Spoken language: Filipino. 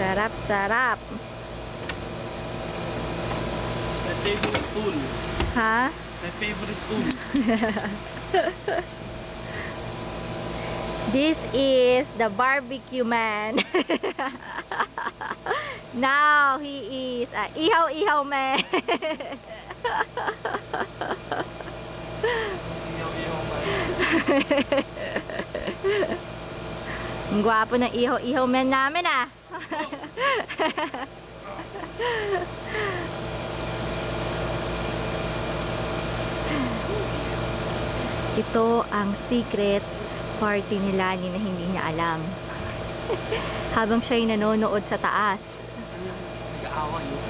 Sarap, sarap. My favorite tool. Ha? My favorite tool. This is the barbecue man. Now he is a ihaw-ihaw man. Ang gwapo ng ihaw-ihaw man namin ah. Ito ang secret party ni Lani na hindi niya alam. Habang siya'y nanonood sa taas. Nag-aawa yun.